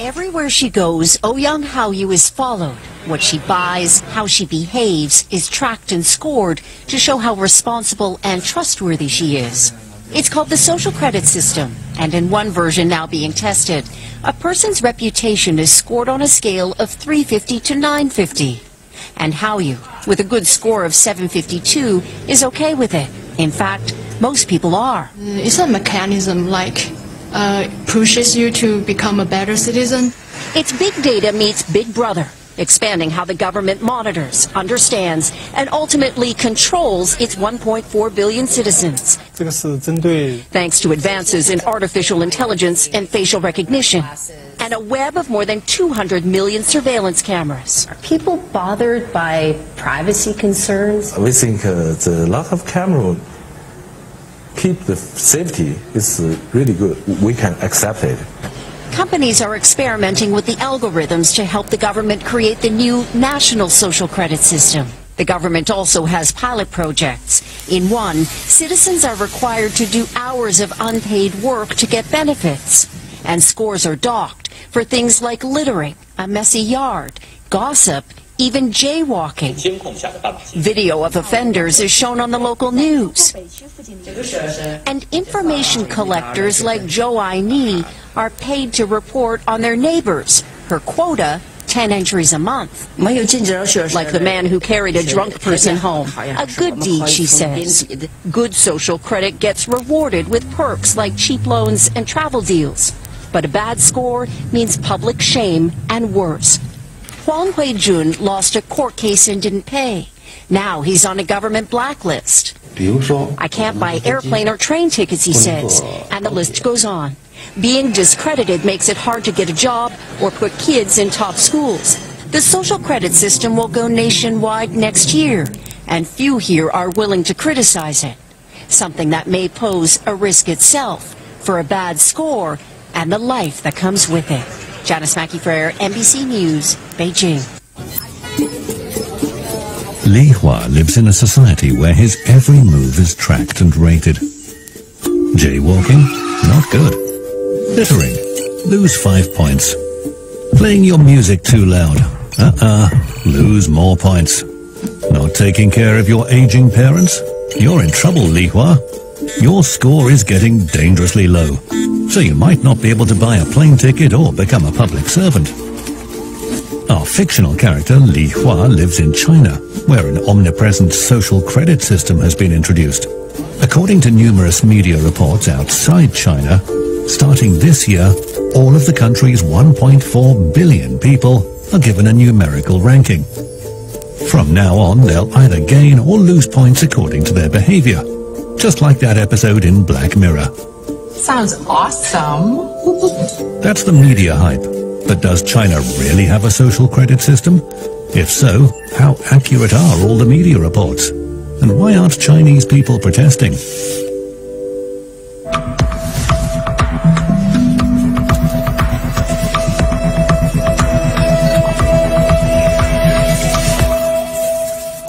Everywhere she goes, Ouyang Haoyu is followed. What she buys, how she behaves, is tracked and scored to show how responsible and trustworthy she is. It's called the social credit system, and in one version now being tested, a person's reputation is scored on a scale of 350 to 950. And Haoyu, with a good score of 752, is okay with it. In fact, most people are. It's a mechanism like pushes you to become a better citizen. It's big data meets Big Brother, expanding how the government monitors, understands, and ultimately controls its 1.4 billion citizens. Thanks to advances in artificial intelligence and facial recognition, and a web of more than 200 million surveillance cameras. Are people bothered by privacy concerns? We think the lot of camera keep the safety is really good. We can accept it. Companies are experimenting with the algorithms to help the government create the new national social credit system. The government also has pilot projects. In one, citizens are required to do hours of unpaid work to get benefits. And scores are docked for things like littering, a messy yard, gossip, even jaywalking. Video of offenders is shown on the local news. And information collectors like Zoe Ni are paid to report on their neighbors. Her quota, 10 entries a month. Like the man who carried a drunk person home. A good deed, she says. Good social credit gets rewarded with perks like cheap loans and travel deals. But a bad score means public shame and worse. Huang Huijun lost a court case and didn't pay. Now he's on a government blacklist. I can't buy airplane or train tickets, he says, and the list goes on. Being discredited makes it hard to get a job or put kids in top schools. The social credit system will go nationwide next year, and few here are willing to criticize it. Something that may pose a risk itself for a bad score and the life that comes with it. Janice Mackey-Frere, NBC News, Beijing. Li Hua lives in a society where his every move is tracked and rated. Jaywalking? Not good. Littering? Lose 5 points. Playing your music too loud? Lose more points. Not taking care of your aging parents? You're in trouble, Li Hua. Your score is getting dangerously low, so you might not be able to buy a plane ticket or become a public servant. Our fictional character, Li Hua, lives in China, where an omnipresent social credit system has been introduced. According to numerous media reports outside China, starting this year, all of the country's 1.4 billion people are given a numerical ranking. From now on, they'll either gain or lose points according to their behavior, just like that episode in Black Mirror. Sounds awesome. That's the media hype. But does China really have a social credit system? If so, how accurate are all the media reports? And why aren't Chinese people protesting?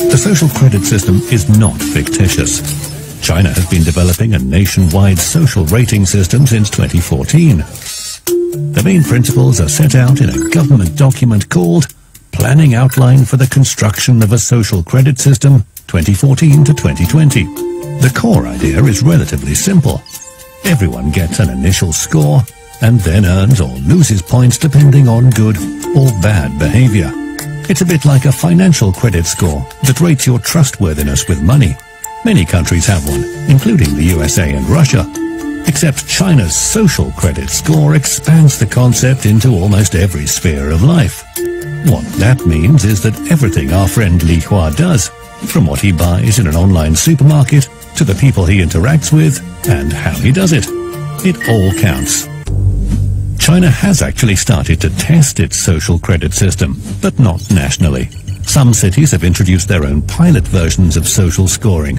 The social credit system is not fictitious. China has been developing a nationwide social rating system since 2014. The main principles are set out in a government document called Planning Outline for the Construction of a Social Credit System 2014 to 2020. The core idea is relatively simple. Everyone gets an initial score and then earns or loses points depending on good or bad behavior. It's a bit like a financial credit score that rates your trustworthiness with money. Many countries have one, including the USA and Russia. Except China's social credit score expands the concept into almost every sphere of life. What that means is that everything our friend Li Hua does, from what he buys in an online supermarket to the people he interacts with and how he does it, it all counts. China has actually started to test its social credit system, but not nationally. Some cities have introduced their own pilot versions of social scoring.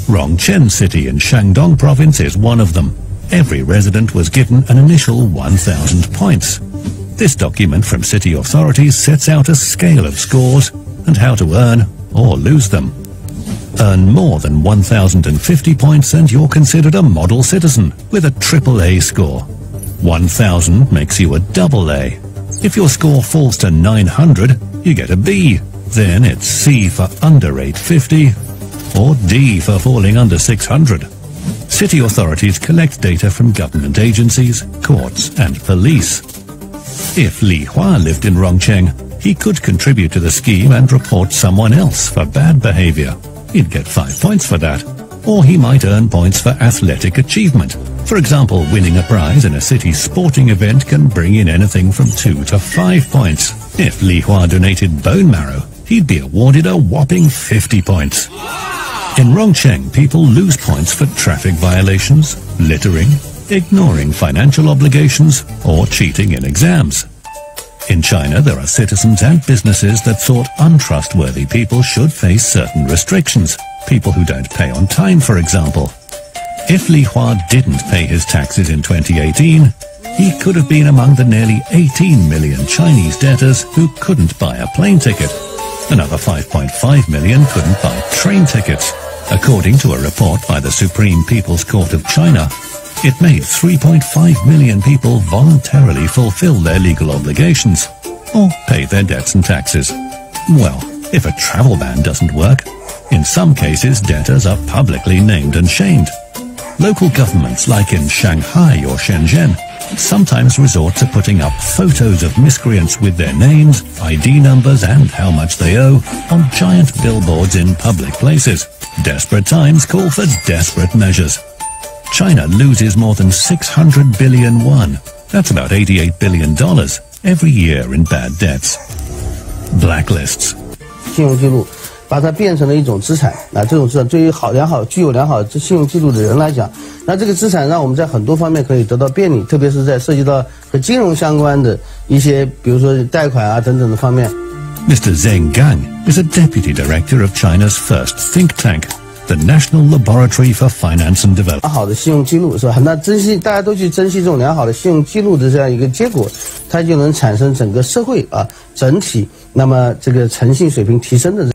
Rongchen City in Shandong Province is one of them. Every resident was given an initial 1,000 points. This document from city authorities sets out a scale of scores and how to earn or lose them. Earn more than 1,050 points and you're considered a model citizen with a AAA score. 1,000 makes you a AA, If your score falls to 900, you get a B. Then it's C for under 850 or D for falling under 600. City authorities collect data from government agencies, courts and police. If Li Hua lived in Rongcheng, he could contribute to the scheme and report someone else for bad behavior. He'd get 5 points for that. Or he might earn points for athletic achievement. For example, winning a prize in a city sporting event can bring in anything from 2 to 5 points. If Li Hua donated bone marrow, he'd be awarded a whopping 50 points. In Rongcheng, people lose points for traffic violations, littering, ignoring financial obligations, or cheating in exams. In China, there are citizens and businesses that thought untrustworthy people should face certain restrictions. People who don't pay on time, for example. If Li Hua didn't pay his taxes in 2018, he could have been among the nearly 18 million Chinese debtors who couldn't buy a plane ticket. Another 5.5 million couldn't buy train tickets. According to a report by the Supreme People's Court of China, it made 3.5 million people voluntarily fulfill their legal obligations or pay their debts and taxes. Well, if a travel ban doesn't work, in some cases debtors are publicly named and shamed. Local governments like in Shanghai or Shenzhen sometimes resort to putting up photos of miscreants with their names, ID numbers and how much they owe on giant billboards in public places. Desperate times call for desperate measures. China loses more than 600 billion won. That's about $88 billion every year in bad debts. Blacklists. 信用记录把它变成了一种资产，那这种资产对于具有良好信用记录的人来讲，那这个资产让我们在很多方面可以得到便利，特别是在涉及到和金融相关的一些，比如说贷款啊等等的方面。Mr. Zheng Gang is a deputy director of China's first think tank, the National Laboratory for Finance and Development. 良好的信用记录是吧？那大家都去珍惜这种良好的信用记录的这样一个结果，它就能产生整个社会啊整体那么这个诚信水平提升的。